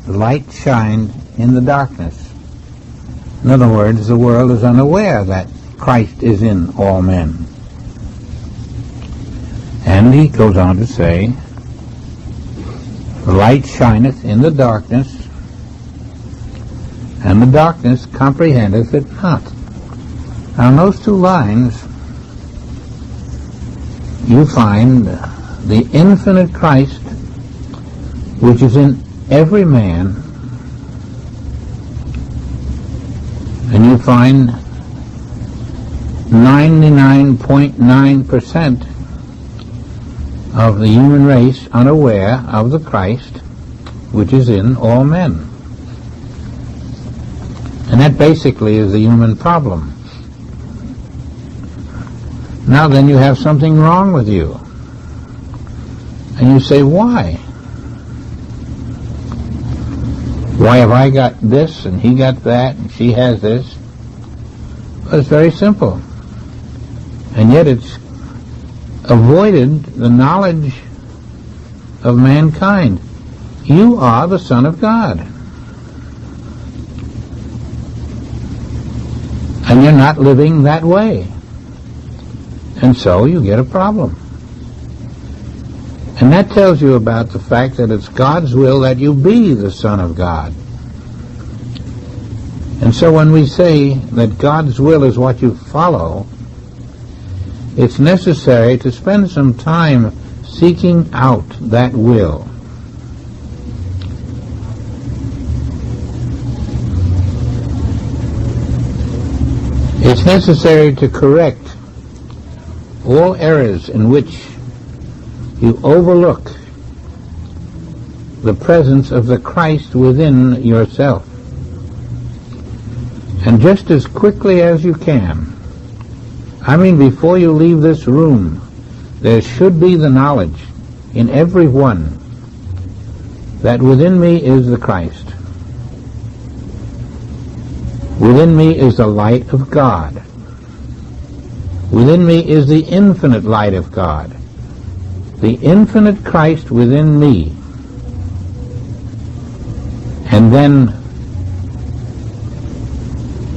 the light shined in the darkness. In other words, the world is unaware that Christ is in all men. And he goes on to say, the light shineth in the darkness, and the darkness comprehendeth it not. Now in those two lines, you find the infinite Christ, which is in every man, and you find 99.9% of the human race unaware of the Christ, which is in all men. And that basically is the human problem. Now then you have something wrong with you. And you say, why? Why have I got this and he got that and she has this? Well, it's very simple. And yet it's avoided the knowledge of mankind. You are the Son of God. And you're not living that way. And so you get a problem. And that tells you about the fact that it's God's will that you be the Son of God. And so when we say that God's will is what you follow, it's necessary to spend some time seeking out that will. It's necessary to correct all errors in which you overlook the presence of the Christ within yourself. And just as quickly as you can, I mean before you leave this room, there should be the knowledge in every one that within me is the Christ. Within me is the light of God. Within me is the infinite light of God. The infinite Christ within me. And then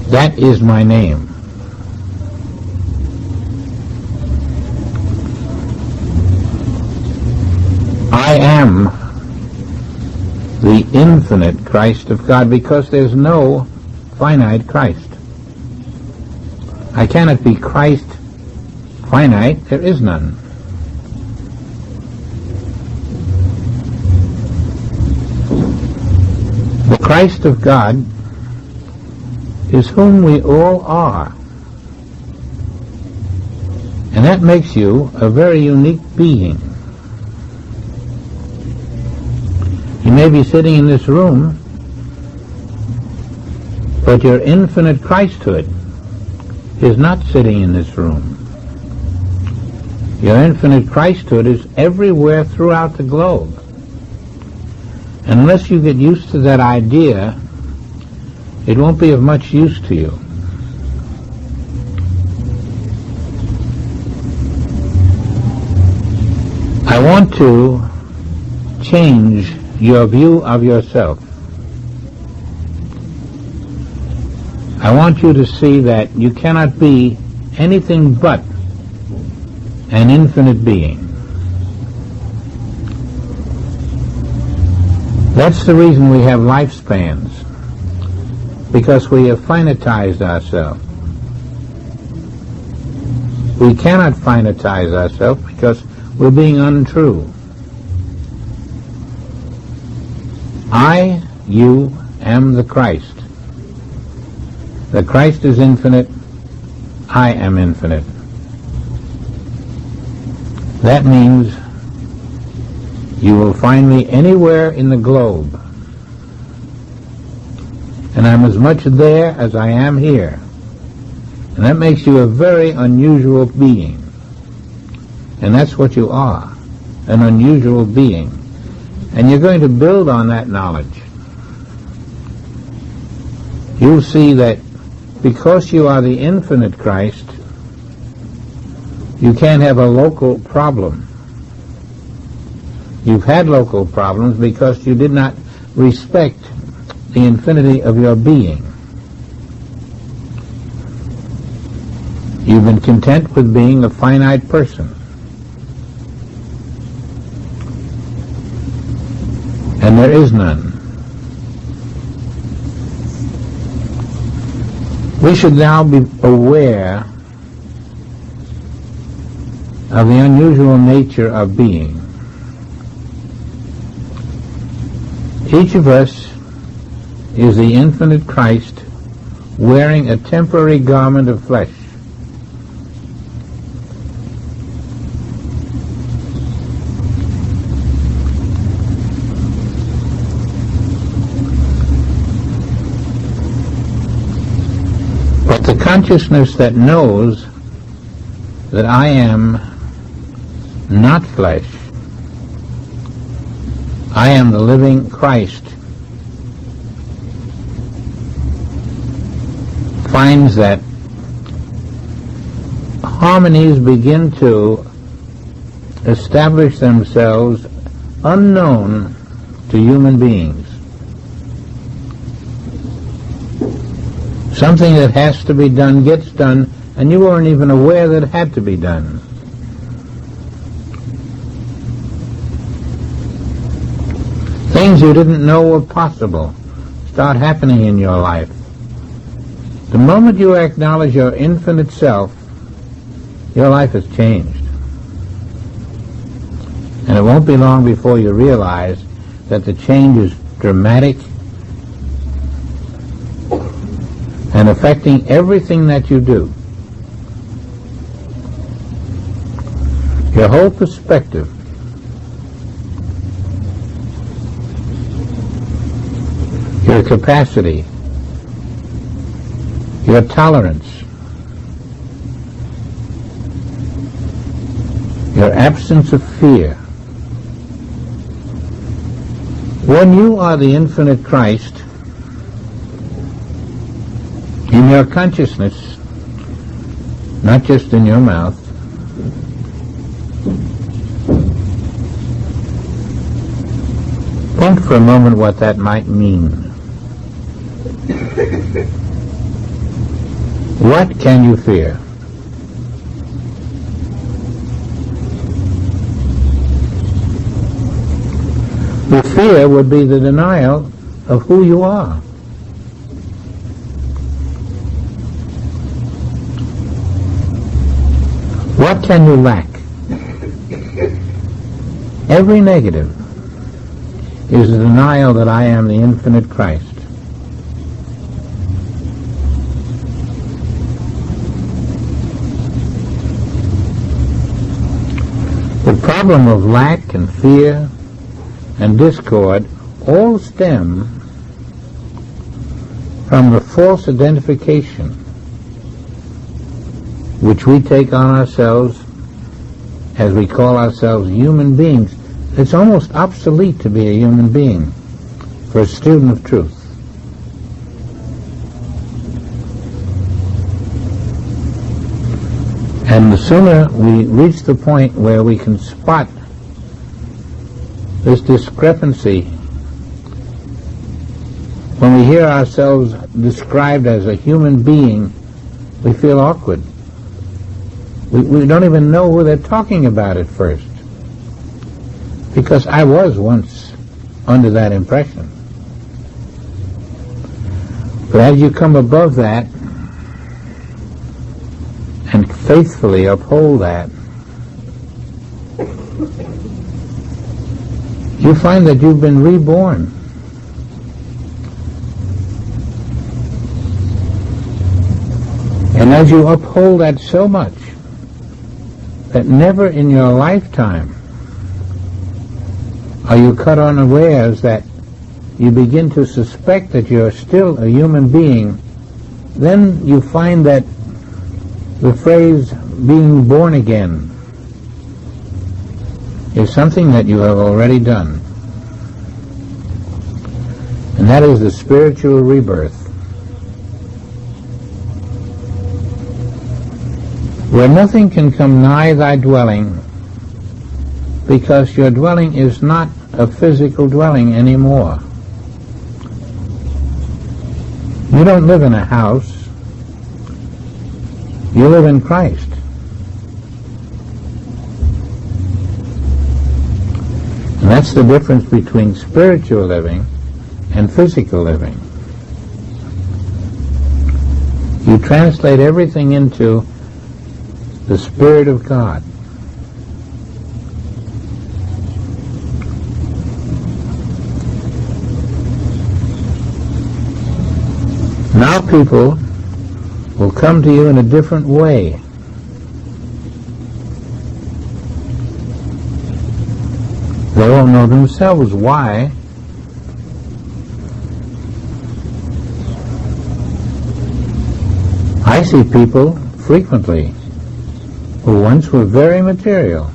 that is my name. I am the infinite Christ of God, because there's no finite Christ. I cannot be Christ finite. There is none. The Christ of God is whom we all are. And that makes you a very unique being. You may be sitting in this room, but your infinite Christhood is not sitting in this room. Your infinite Christhood is everywhere throughout the globe. And unless you get used to that idea, it won't be of much use to you. I want to change your view of yourself. I want you to see that you cannot be anything but an infinite being. That's the reason we have lifespans, because we have finitized ourselves. We cannot finitize ourselves because we're being untrue. You am the Christ. The Christ is infinite. I am infinite. That means you will find me anywhere in the globe. And I'm as much there as I am here. And that makes you a very unusual being. And that's what you are, an unusual being. And you're going to build on that knowledge. You'll see that because you are the infinite Christ, you can't have a local problem. You've had local problems because you did not respect the infinity of your being. You've been content with being a finite person. And there is none. We should now be aware of the unusual nature of being. Each of us is the infinite Christ wearing a temporary garment of flesh. But the consciousness that knows that I am not flesh, I am the living Christ, finds that harmonies begin to establish themselves unknown to human beings. Something that has to be done gets done, and you weren't even aware that it had to be done. Things you didn't know were possible start happening in your life. The moment you acknowledge your infinite self, your life has changed. And it won't be long before you realize that the change is dramatic and affecting everything that you do. Your whole perspective. Your capacity, your tolerance, your absence of fear. When you are the infinite Christ, in your consciousness, not just in your mouth, think for a moment what that might mean. What can you fear? The fear would be the denial of who you are. What can you lack? Every negative is the denial that I am the infinite Christ. The problem of lack and fear and discord all stem from the false identification which we take on ourselves as we call ourselves human beings. It's almost obsolete to be a human being for a student of truth. And the sooner we reach the point where we can spot this discrepancy, when we hear ourselves described as a human being, we feel awkward. We don't even know who they're talking about at first. Because I was once under that impression. But as you come above that and faithfully uphold that, you find that you've been reborn. And as you uphold that so much, that never in your lifetime are you caught unawares that you begin to suspect that you're still a human being, then you find that the phrase being born again is something that you have already done. And that is the spiritual rebirth, where nothing can come nigh thy dwelling, because your dwelling is not a physical dwelling anymore. You don't live in a house. You live in Christ. And that's the difference between spiritual living and physical living. You translate everything into the Spirit of God. Now people will come to you in a different way. They won't know themselves why. I see people frequently who once were very material,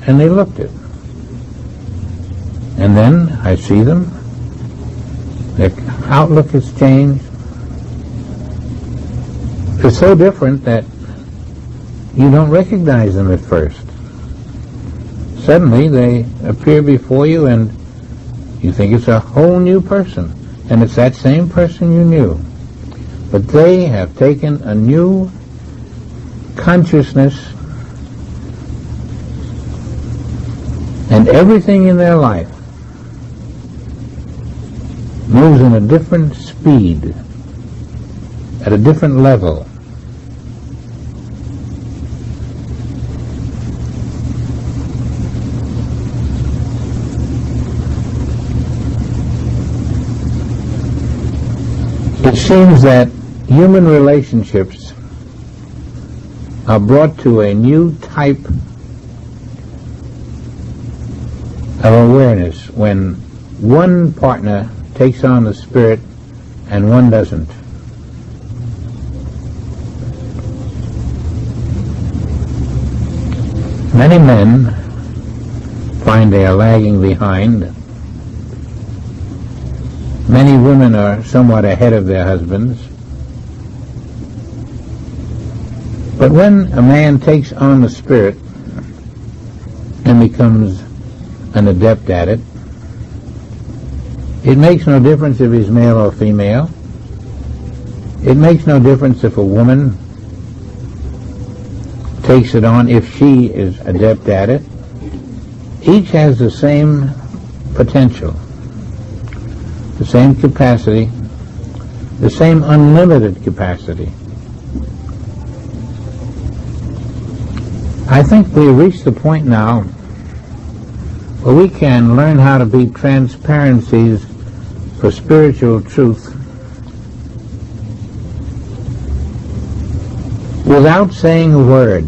and they looked it. And then I see them, their outlook has changed. They're so different that you don't recognize them at first. Suddenly they appear before you and you think it's a whole new person, and it's that same person you knew. But they have taken a new consciousness, and everything in their life moves in a different speed, at a different level. It seems that human relationships are brought to a new type of awareness when one partner takes on the spirit and one doesn't. Many men find they are lagging behind. Many women are somewhat ahead of their husbands. But when a man takes on the spirit and becomes an adept at it, it makes no difference if he's male or female. It makes no difference if a woman takes it on, if she is adept at it. Each has the same potential, the same capacity, the same unlimited capacity. I think we've reached the point now where we can learn how to be transparencies for spiritual truth without saying a word.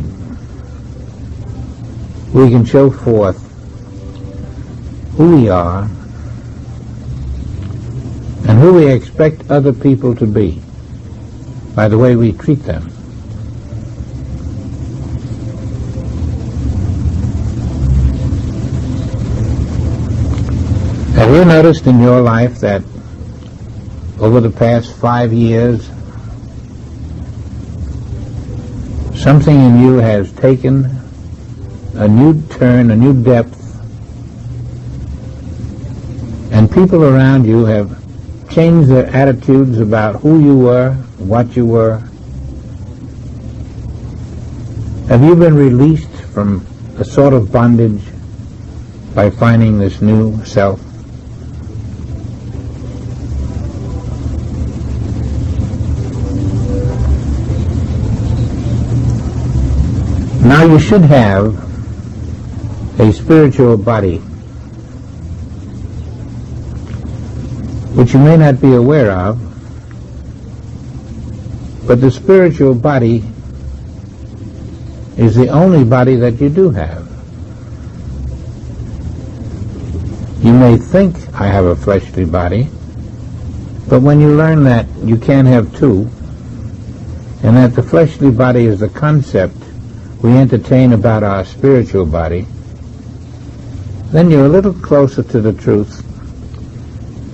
We can show forth who we are and who we expect other people to be by the way we treat them. Have you noticed in your life that over the past 5 years, something in you has taken a new turn, a new depth, and people around you have changed their attitudes about who you were, what you were? Have you been released from a sort of bondage by finding this new self? Now you should have a spiritual body, which you may not be aware of, but the spiritual body is the only body that you do have. You may think, I have a fleshly body, but when you learn that you can't have two, and that the fleshly body is the concept we entertain about our spiritual body, then you're a little closer to the truth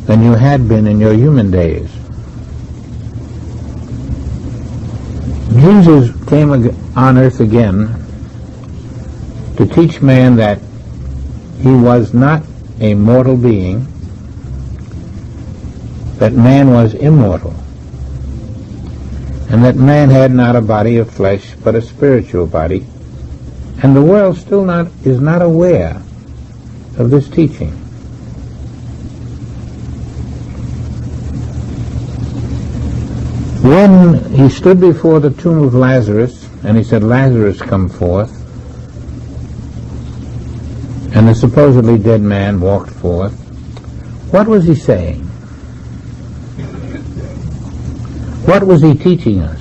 than you had been in your human days. Jesus came on earth again to teach man that he was not a mortal being, that man was immortal. and that man had not a body of flesh, but a spiritual body, and the world still is not aware of this teaching. When he stood before the tomb of Lazarus, and he said, "Lazarus, come forth," and the supposedly dead man walked forth, what was he saying? What was he teaching us?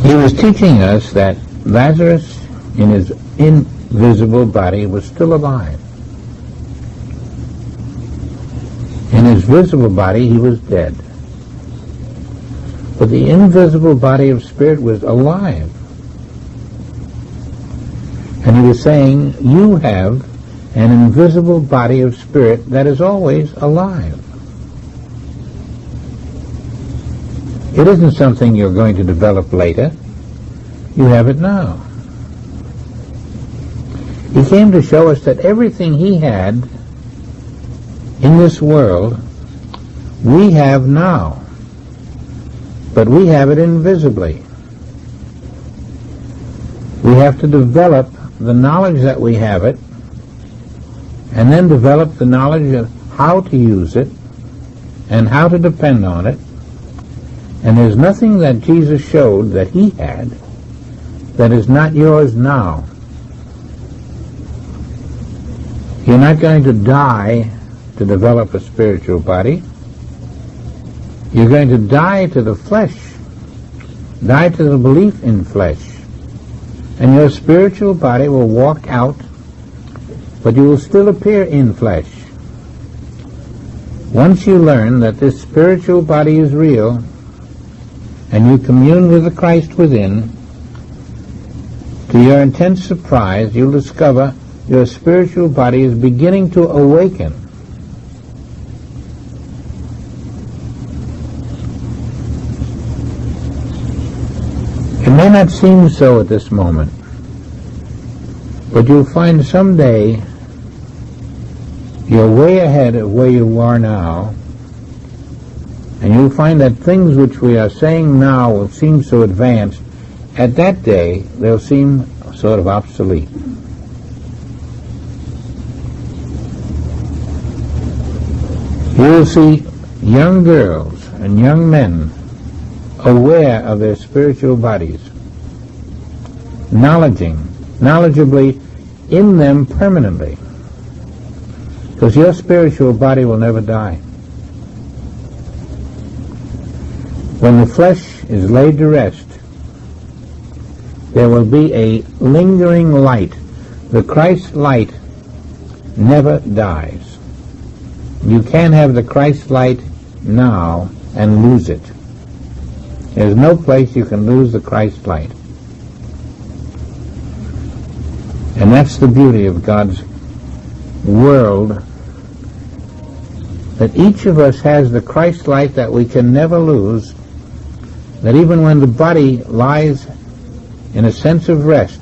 He was teaching us that Lazarus, in his invisible body, was still alive. In his visible body, he was dead. But the invisible body of spirit was alive. And he was saying, you have an invisible body of spirit that is always alive. It isn't something you're going to develop later. You have it now. He came to show us that everything he had in this world, we have now. But we have it invisibly. We have to develop the knowledge that we have it, and then develop the knowledge of how to use it and how to depend on it. And there's nothing that Jesus showed that he had that is not yours now. You're not going to die to develop a spiritual body. You're going to die to the flesh, die to the belief in flesh, and your spiritual body will walk out, but you will still appear in flesh. Once you learn that this spiritual body is real, and you commune with the Christ within, to your intense surprise, you'll discover your spiritual body is beginning to awaken. It may not seem so at this moment, but you'll find someday you're way ahead of where you are now, and you'll find that things which we are saying now will seem so advanced, at that day they'll seem sort of obsolete. You will see young girls and young men aware of their spiritual bodies, knowledgeably in them permanently, because your spiritual body will never die. When the flesh is laid to rest, there will be a lingering light. The Christ light never dies. You can't have the Christ light now and lose it. There's no place you can lose the Christ light. And that's the beauty of God's world, that each of us has the Christ light that we can never lose, that even when the body lies in a sense of rest,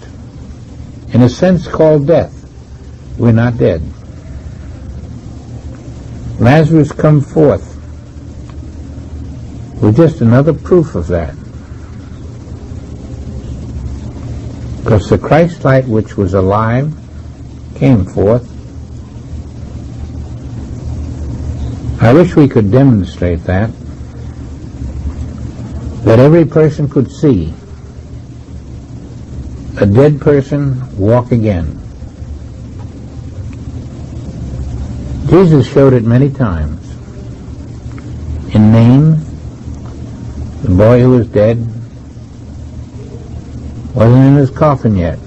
in a sense called death, we're not dead. Lazarus come forth was just another proof of that. Because the Christ light which was alive came forth. I wish we could demonstrate that every person could see a dead person walk again. Jesus showed it many times. In Maine, the boy who was dead wasn't in his coffin yet.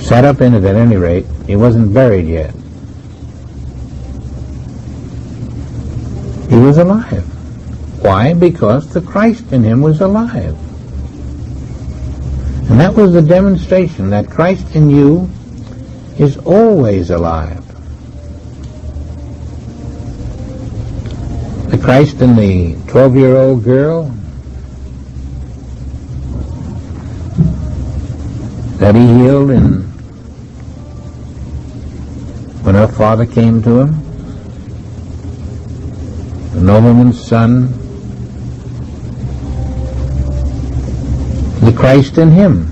Sat up in it at any rate. He wasn't buried yet. He was alive. Why? Because the Christ in him was alive. And that was the demonstration that Christ in you is always alive. The Christ in the 12-year-old girl that he healed in when her father came to him, the nobleman's son, the Christ in him,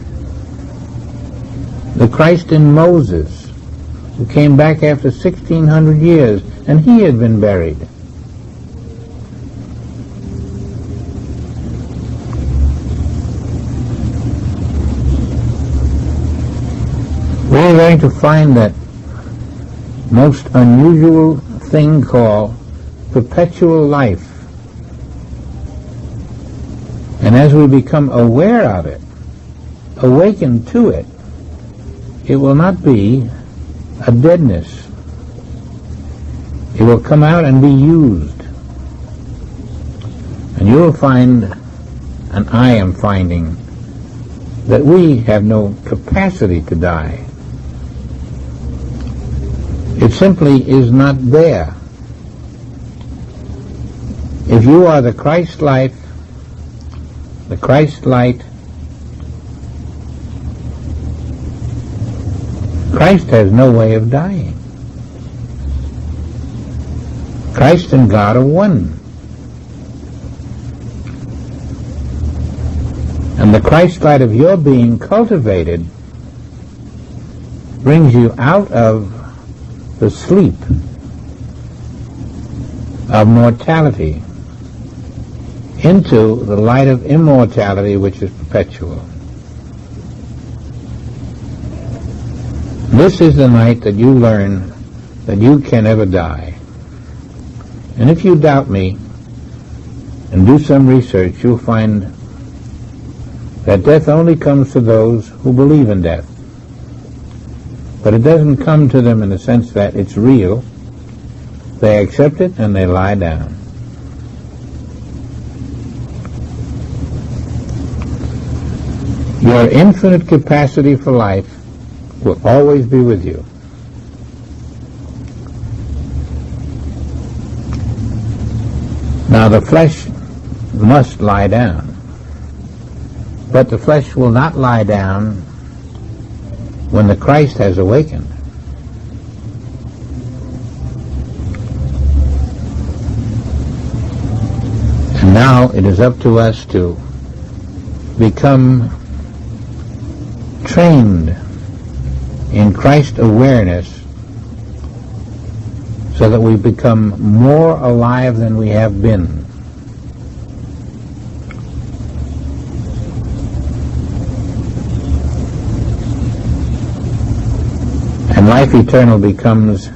the Christ in Moses, who came back after 1,600 years, and he had been buried. We're going to find that most unusual thing called perpetual life. And as we become aware of it, awakened to it, it will not be a deadness. It will come out and be used. And you will find, and I am finding, that we have no capacity to die. It simply is not there. If you are the Christ life, the Christ light, Christ has no way of dying. Christ and God are one. And the Christ light of your being cultivated brings you out of the sleep of mortality into the light of immortality, which is perpetual. This is the night that you learn that you can never die. And if you doubt me and do some research, you'll find that death only comes to those who believe in death. But it doesn't come to them in the sense that it's real. They accept it and they lie down. Your infinite capacity for life will always be with you. Now the flesh must lie down, but the flesh will not lie down when the Christ has awakened. And now it is up to us to become trained in Christ awareness so that we become more alive than we have been. And life eternal becomes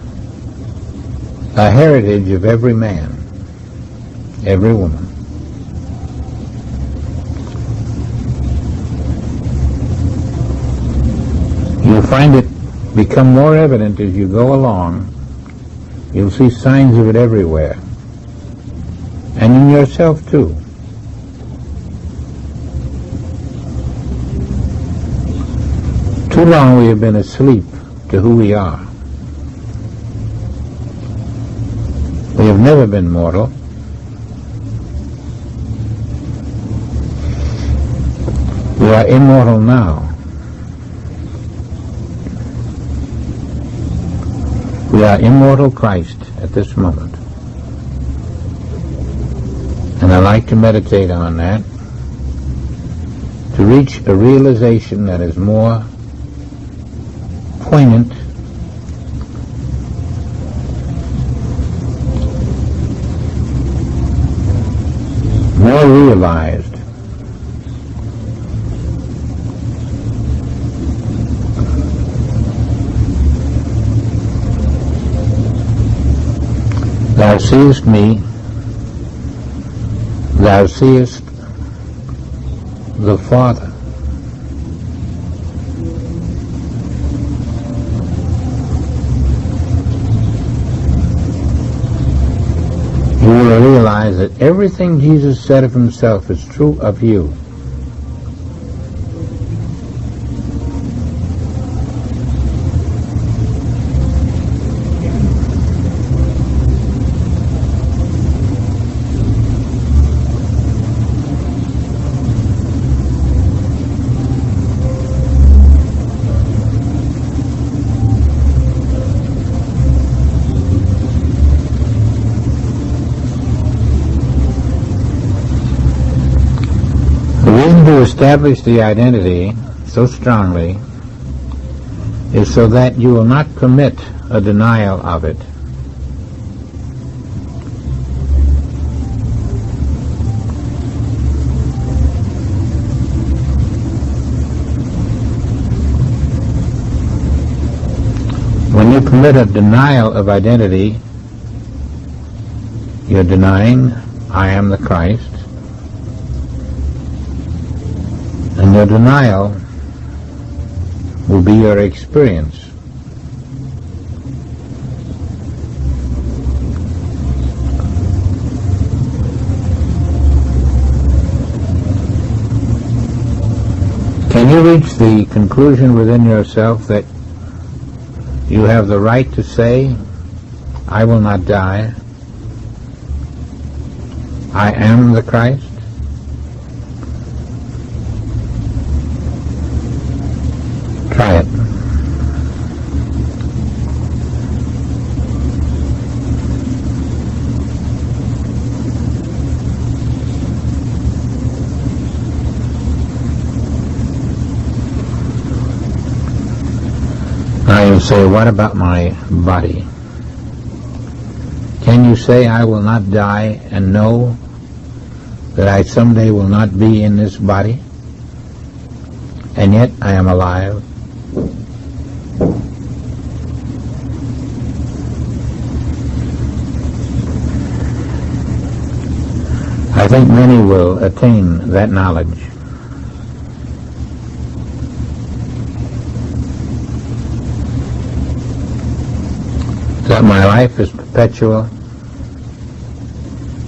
a heritage of every man, every woman. You'll find it become more evident as you go along. You'll see signs of it everywhere. And in yourself too. Too long we have been asleep to who we are. We have never been mortal. We are immortal now. We are immortal Christ at this moment. And I like to meditate on that, to reach a realization that is more poignant, more realized. Thou seest me, thou seest the Father. You will realize that everything Jesus said of himself is true of you. reason to establish the identity so strongly is so that you will not permit a denial of it. When you permit a denial of identity, you're denying, I am the Christ, and your denial will be your experience. Can you reach the conclusion within yourself that you have the right to say, I will not die, I am the Christ? Try it. Now you say, what about my body? Can you say, I will not die, and know that I someday will not be in this body, and yet I am alive? I think many will attain that knowledge. That my life is perpetual.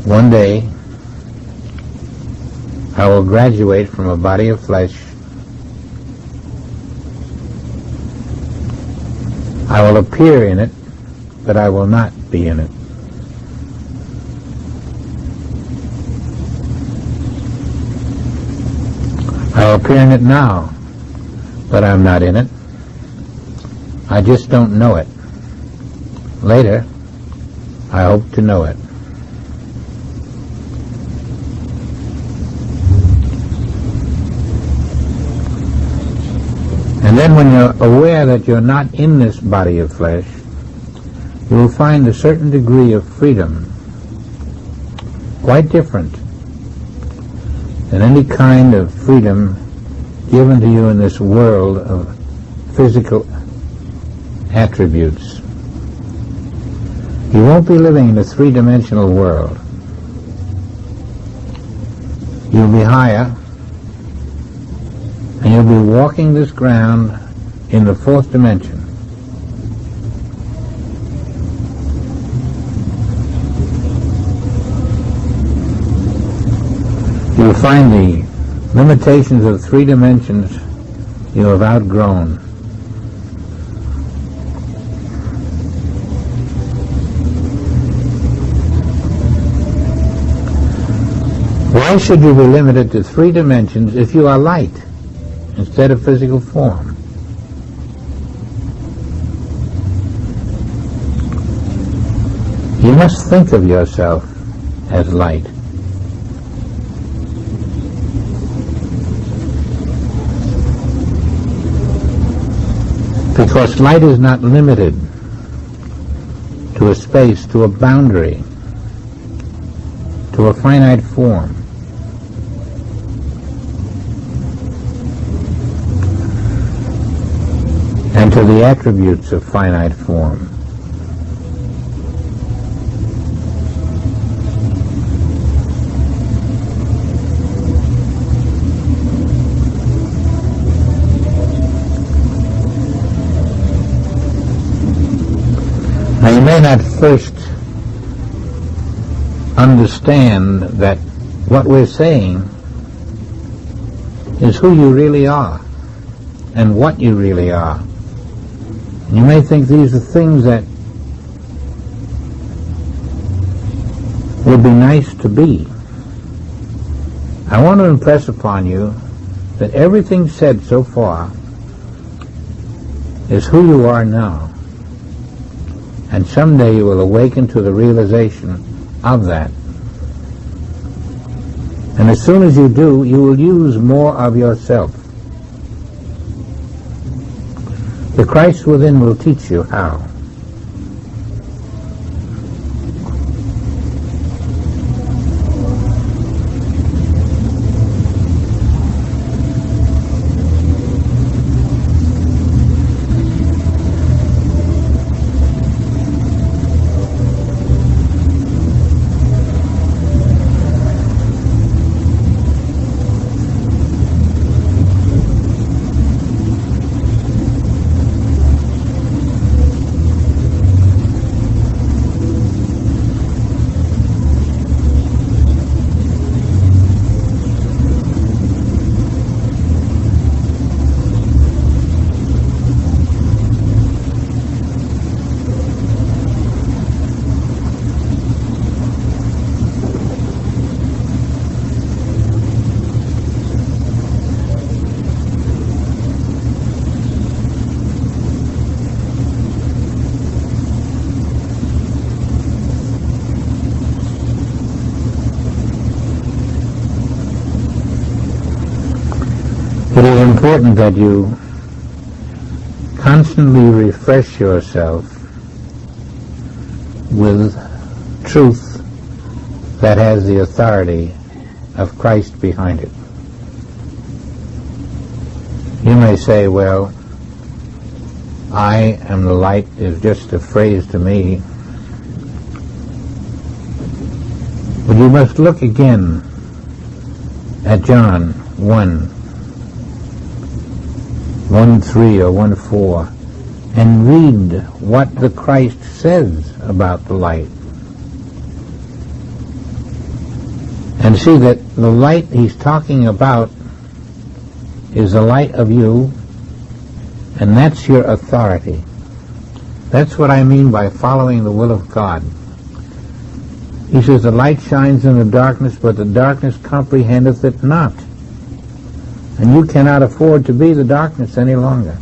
One day I will graduate from a body of flesh. I will appear in it, but I will not be in it. I will appear in it now, but I'm not in it. I just don't know it. Later, I hope to know it. And then when you're aware that you're not in this body of flesh, you will find a certain degree of freedom, quite different than any kind of freedom given to you in this world of physical attributes. You won't be living in a three-dimensional world. You'll be higher, and you'll be walking this ground in the fourth dimension. You'll find the limitations of three dimensions you have outgrown. Why should you be limited to three dimensions if you are light instead of physical form? You must think of yourself as light. Because light is not limited to a space, to a boundary, to a finite form. And to the attributes of finite form. Now you may not first understand that what we're saying is who you really are and what you really are. You may think these are things that would be nice to be. I want to impress upon you that everything said so far is who you are now. And someday you will awaken to the realization of that. And as soon as you do, you will use more of yourself. The Christ within will teach you how. It is important that you constantly refresh yourself with truth that has the authority of Christ behind it. You may say, well, I am the light is just a phrase to me. But you must look again at John 1:3 or 1:4 and read what the Christ says about the light. And see that the light he's talking about is the light of you, and that's your authority. That's what I mean by following the will of God. He says, the light shines in the darkness, but the darkness comprehendeth it not. And you cannot afford to be the darkness any longer.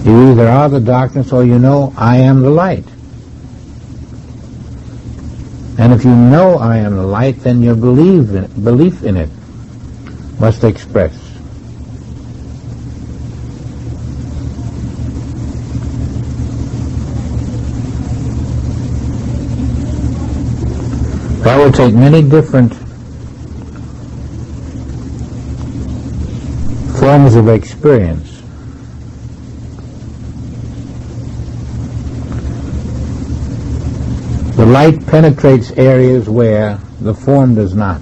You either are the darkness or you know, I am the light. And if you know I am the light, then your belief in it must express. That will take many different forms of experience. The light penetrates areas where the form does not.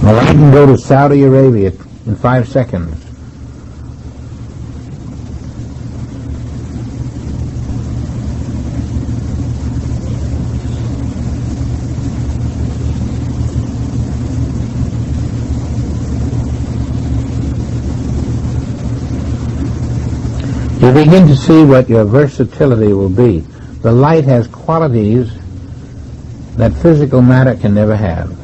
The light can go to Saudi Arabia in 5 seconds. You begin to see what your versatility will be. The light has qualities that physical matter can never have.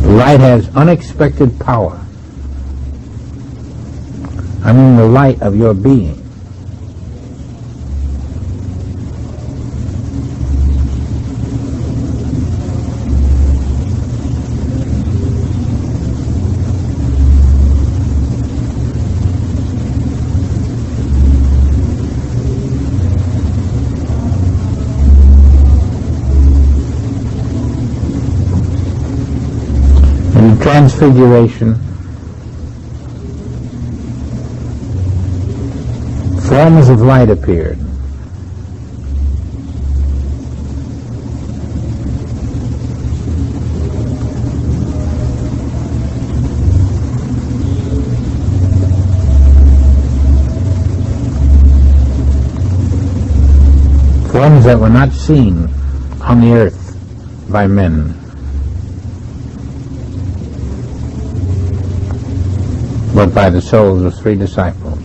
The light has unexpected power. I mean the light of your being. Transfiguration, forms of light appeared. Forms that were not seen on the earth by men, but by the souls of 3 disciples.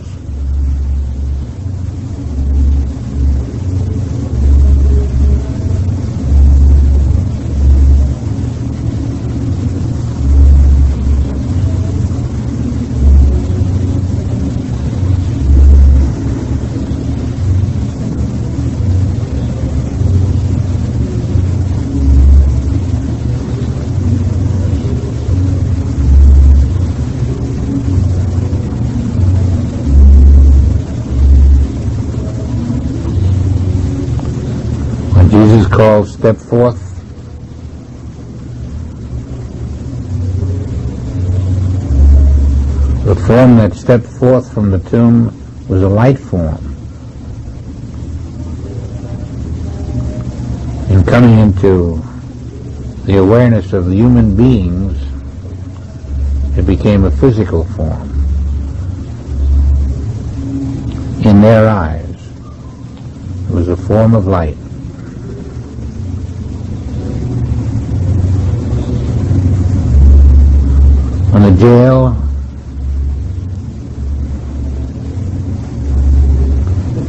Jesus called step forth the form that stepped forth from the tomb was a light form. In coming into the awareness of the human beings, it became a physical form. In their eyes, it was a form of light. When the jail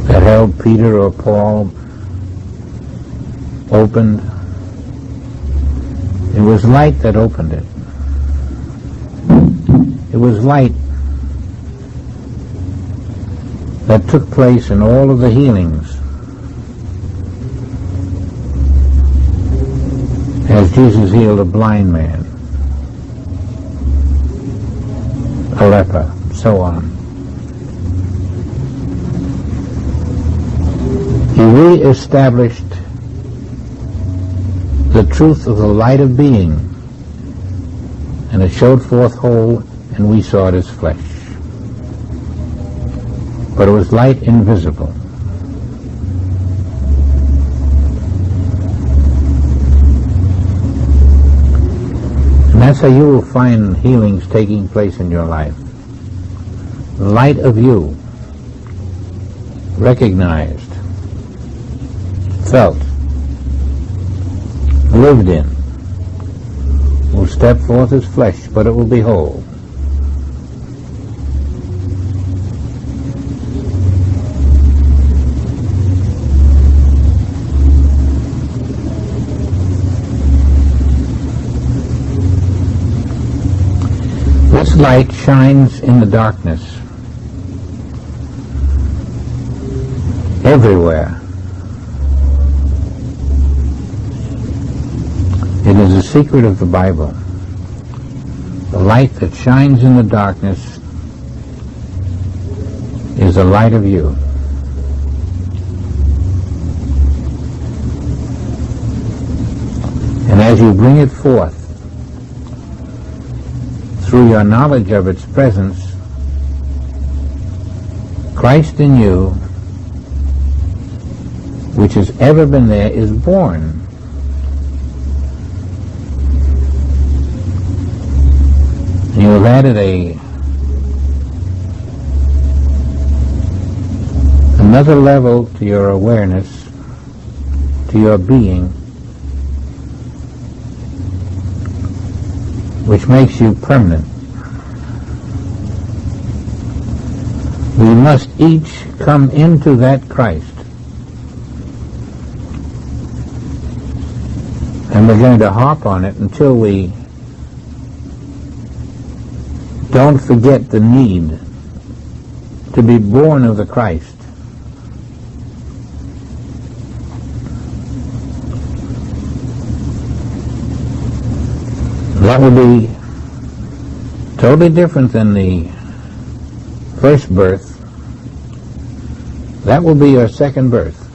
that held Peter or Paul opened, it was light that opened it. It was light that took place in all of the healings. As Jesus healed a blind man, a leper, so on. He re-established the truth of the light of being, and it showed forth whole, and we saw it as flesh. But it was light invisible. And that's how you will find healings taking place in your life. The light of you, recognized, felt, lived in, will step forth as flesh, but it will be whole. This light shines in the darkness, everywhere. It is a secret of the Bible. The light that shines in the darkness is the light of you. And as you bring it forth through your knowledge of its presence, Christ in you, which has ever been there, is born. And you have added another level to your awareness, to your being, which makes you permanent. We must each come into that Christ. And we're going to harp on it until we don't forget the need to be born of the Christ. That will be totally different than the first birth. That will be your second birth.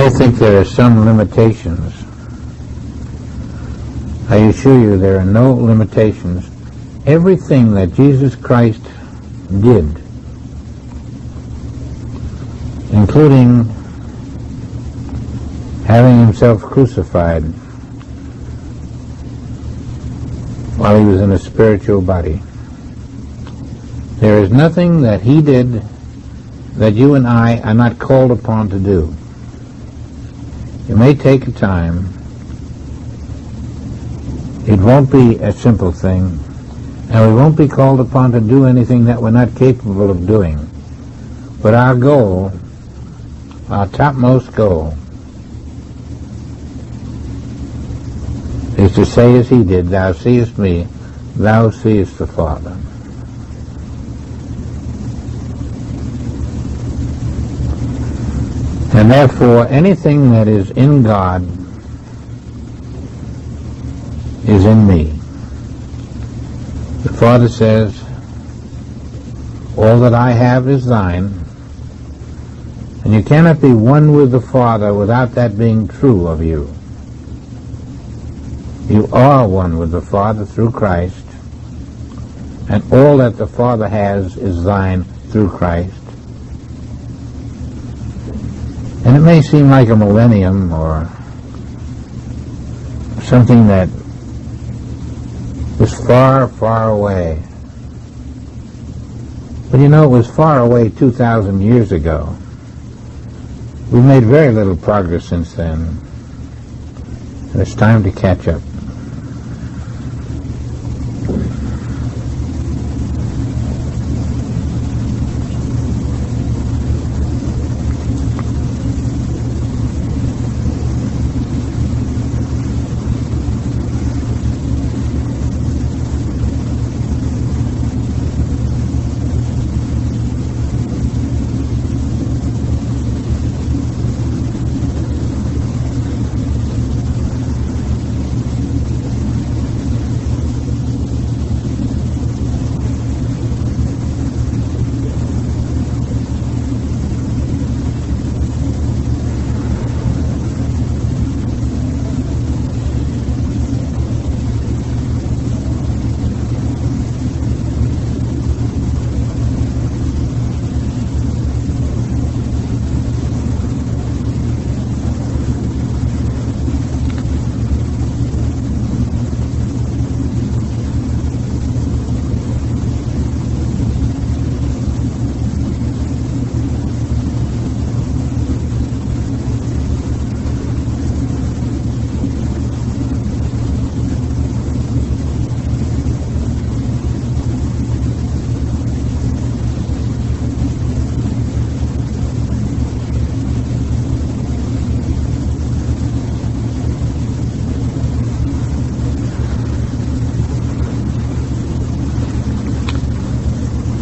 may think there are some limitations. I assure you there are no limitations. Everything that Jesus Christ did, including having himself crucified while he was in a spiritual body, there is nothing that he did that you and I are not called upon to do. It may take a time. It won't be a simple thing, and we won't be called upon to do anything that we're not capable of doing. But our goal, our topmost goal, is to say as he did, "Thou seest me, thou seest the Father." And therefore, anything that is in God is in me. The Father says, "All that I have is thine," and you cannot be one with the Father without that being true of you. You are one with the Father through Christ, and all that the Father has is thine through Christ. And it may seem like a millennium or something that is far, far away. But you know, it was far away 2,000 years ago. We've made very little progress since then. And it's time to catch up.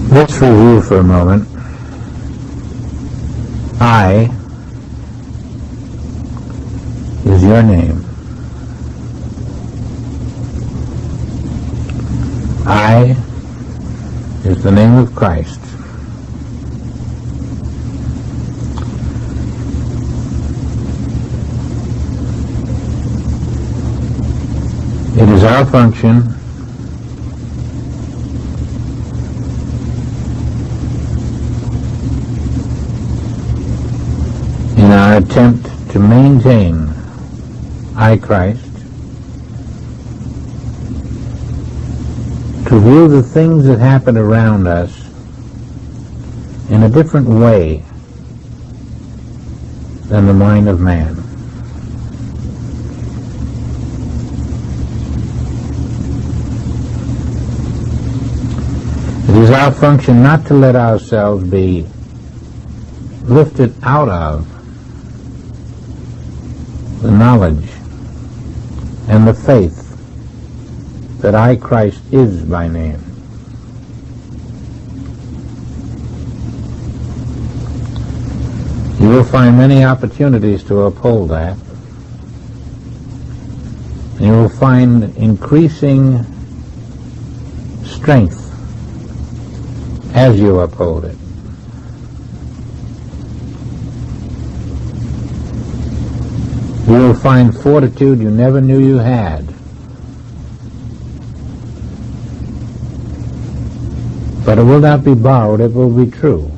Let's review for a moment. I is your name. I is the name of Christ. It is our function in our attempt to maintain I Christ, to view the things that happen around us in a different way than the mind of man. It is our function not to let ourselves be lifted out of the knowledge and the faith that I, Christ, is by name. You will find many opportunities to uphold that. And you will find increasing strength as you uphold it. You will find fortitude you never knew you had. But it will not be borrowed, it will be true.